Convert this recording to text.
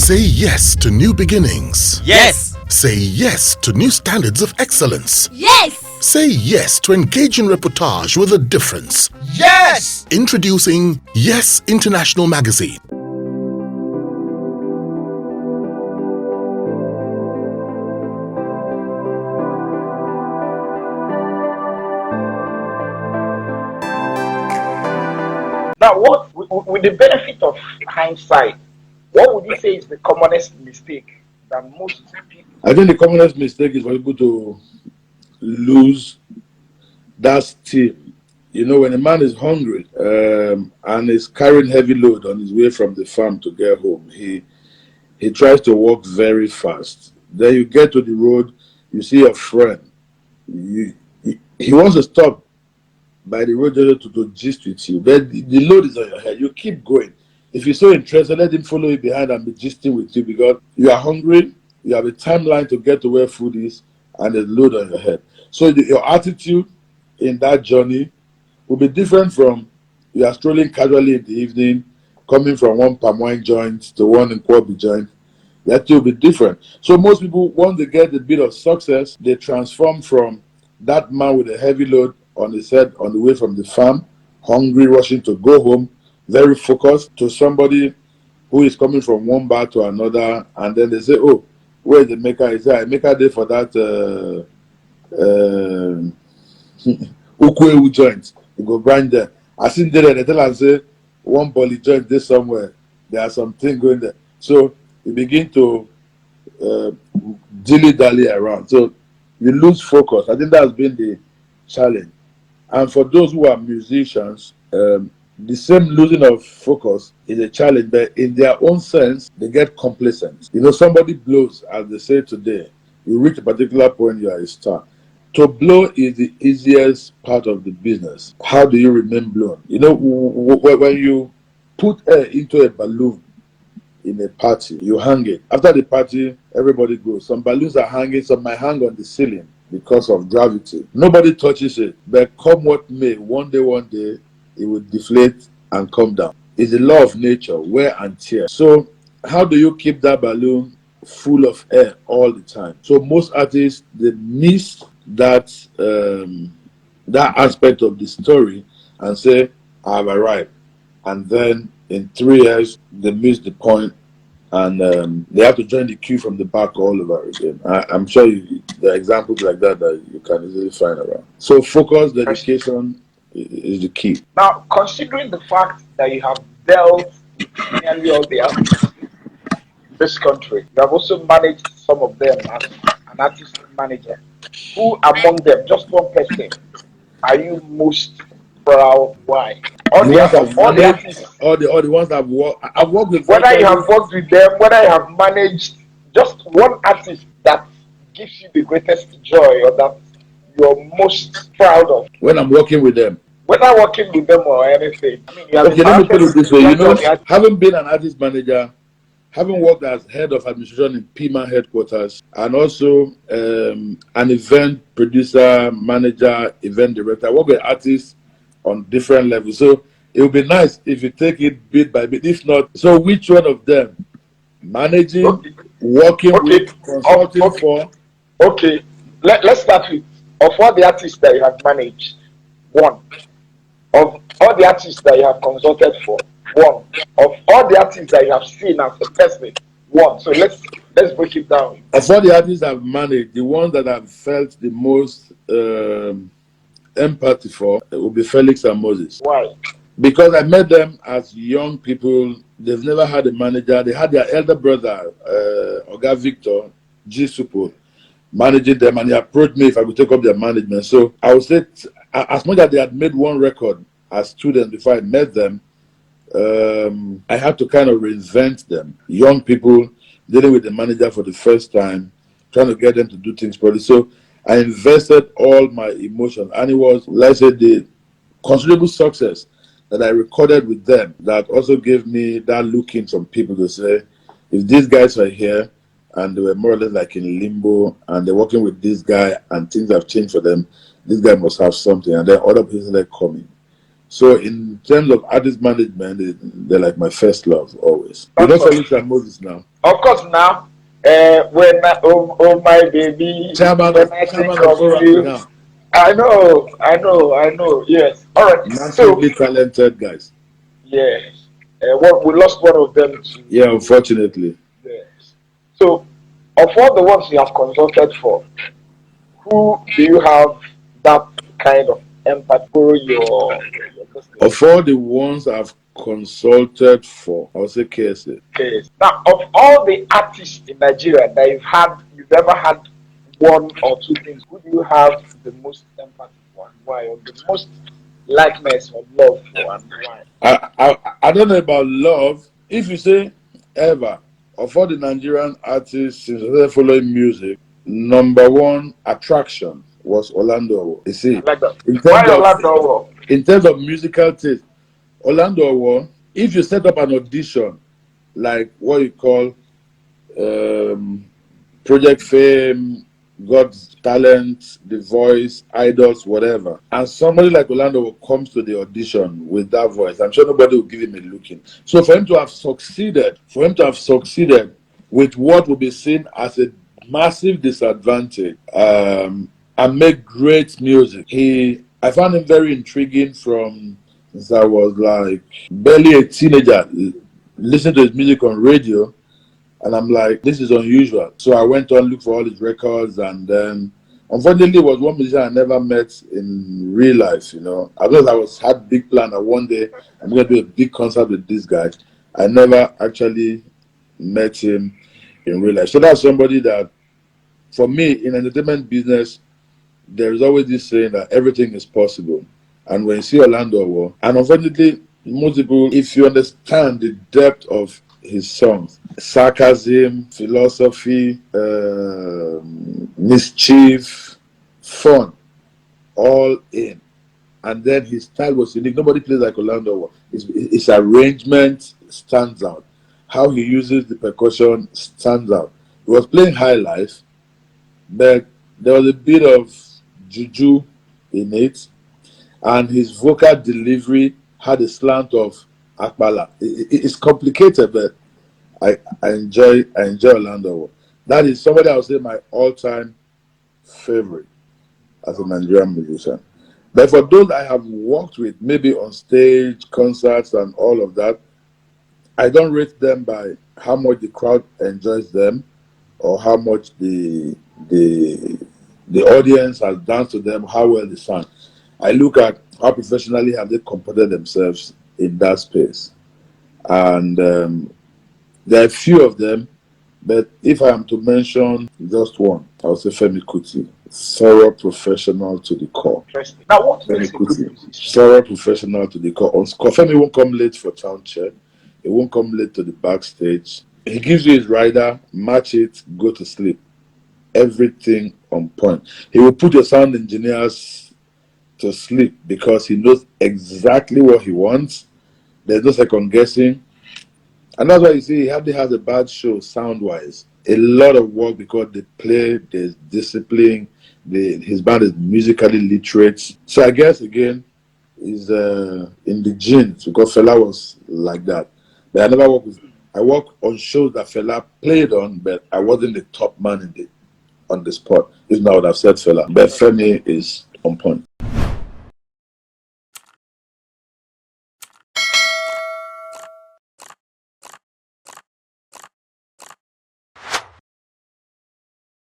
Say yes to new beginnings. Yes. Say yes to new standards of excellence. Yes. Say yes to engaging reportage with a difference. Yes. Introducing Yes International Magazine. Now, what with the benefit of hindsight, what would you say is the commonest mistake that most people? I think the commonest mistake is for people to lose that steam. You know, when a man is hungry and is carrying heavy load on his way from the farm to get home, he tries to walk very fast. Then you get to the road, you see a friend. He wants to stop by the road to gist with you. But the load is on your head. You keep going. If you're so interested, let him follow you behind and be gisting with you because you are hungry, you have a timeline to get to where food is, and there's load on your head. So your attitude in that journey will be different from you are strolling casually in the evening, coming from one palm wine joint to one in Kwabi joint. That will be different. So most people, once they get a bit of success, they transform from that man with a heavy load on his head on the way from the farm, hungry, rushing to go home, very focused, to somebody who is coming from one bar to another, and then they say, "Oh, where is the maker?" He said, "I make a day for that Ukwewu joint." You go grind there. I seen there, they tell us say one poly joint there somewhere. There are something going there. So you begin to dilly-dally around. So you lose focus. I think that's been the challenge. And for those who are musicians, the same losing of focus is a challenge, but in their own sense, they get complacent. You know, somebody blows, as they say today, you reach a particular point, you are a star. To blow is the easiest part of the business. How do you remain blown? You know, when you put air into a balloon in a party, you hang it. After the party, everybody goes. Some balloons are hanging, some might hang on the ceiling because of gravity. Nobody touches it, but come what may, one day, it will deflate and come down. It's the law of nature, wear and tear. So how do you keep that balloon full of air all the time? So most artists, they miss that aspect of the story and say, "I've arrived." And then in 3 years, they miss the point and they have to join the queue from the back all over again. I'm sure there are examples like that you can easily find around. So focus, dedication is the key. Now, considering the fact that you have dealt with nearly all the artists in this country, you have also managed some of them as an artist manager. Who among them, just one person, are you most proud? Why? All the artists, all the ones I've worked with. Whether you have worked with them, whether you have managed, just one artist that gives you the greatest joy or that you're most proud of. When I'm working with them. Whether working with them or anything. I mean, okay, let me put it this way. You know, having been an artist manager, having worked as head of administration in PIMA headquarters, and also an event producer, manager, event director, I work with artists on different levels. So it would be nice if you take it bit by bit. If not, so which one of them? Managing, working with, consulting for? Okay, let's start with, of all the artists that you have managed, one. Of all the artists that you have consulted for, one. Of all the artists that you have seen as a person, one. So let's break it down. Of all the artists I've managed, the ones that I've felt the most empathy for will be Felix and Moses. Why? Because I met them as young people. They've never had a manager. They had their elder brother, Oga Victor G. Supo, managing them, and he approached me if I could take up their management. So I would say, as much as they had made one record as students before I met them, I had to kind of reinvent them. Young people dealing with the manager for the first time, trying to get them to do things properly. So I invested all my emotions, and it was, let's say, the considerable success that I recorded with them that also gave me that look in from people to say, if these guys are here and they were more or less like in limbo and they're working with this guy and things have changed for them, this guy must have something. And then other people are coming. So in terms of artist management, they're like my first love always. You That's don't all. Felix and Moses now. Of course, now, oh my baby, Chairman when of I think chairman of of Oracle you, now. I know. Yes. All right. So, Massively talented guys. yes, we lost one of them too. Yeah, unfortunately. Yes. So, of all the ones you have consulted for, who do you have that kind of empathy for your listening? Of all the ones I've consulted for, I'll say KSA. Yes. Now, of all the artists in Nigeria that you've ever had one or two things, who do you have the most empathy for and why, or the most likeness or love for and why? I don't know about love. If you say ever, of all the Nigerian artists since I started following music, number one attraction was Orlando. You see, I like that. in Why terms of Orlando? in terms of musical taste, Orlando, if you set up an audition like what you call um, Project Fame, God's Talent, The Voice, Idols, whatever, and somebody like Orlando comes to the audition with that voice, I'm sure nobody will give him a looking. So for him to have succeeded, with what will be seen as a massive disadvantage, and make great music. I found him very intriguing from since I was like barely a teenager, listening to his music on radio, and I'm like, this is unusual. So I went on, looked for all his records, and then unfortunately, it was one musician I never met in real life. As well as had big plan that one day I'm going to do a big concert with this guy. I never actually met him in real life. So that's somebody that, for me, in entertainment business, there is always this saying that everything is possible. And when you see Orlando, and unfortunately, most people, if you understand the depth of his songs, sarcasm, philosophy, mischief, fun, all in. And then his style was unique. Nobody plays like Orlando. His arrangement stands out. How he uses the percussion stands out. He was playing high life, but there was a bit of juju in it, and his vocal delivery had a slant of akbala. It's complicated, but I enjoy Orlando. That is somebody I would say my all-time favorite as a Nigerian musician. But for those I have worked with, maybe on stage, concerts, and all of that, I don't rate them by how much the crowd enjoys them or how much the audience has danced to them, how well they sang. I look at how professionally have they comported themselves in that space. And there are a few of them, but if I am to mention just one, I would say Femi Kuti. Thorough professional to the core. Interesting. Now, what Femi makes a good Kuti. musician? Thorough professional to the core. On score, Femi won't come late for sound check. He won't come late to the backstage. He gives you his rider, match it, go to sleep. Everything on point. He will put your sound engineers to sleep because he knows exactly what he wants. There's no second guessing. And that's why you see he hardly has a bad show sound wise. A lot of work because they play, there's discipline, his band is musically literate. So I guess again is in the genes because Fela was like that. But I worked on shows that Fela played on, but I wasn't the top man on the spot. If not, I would have said Fela. But Femi is on point.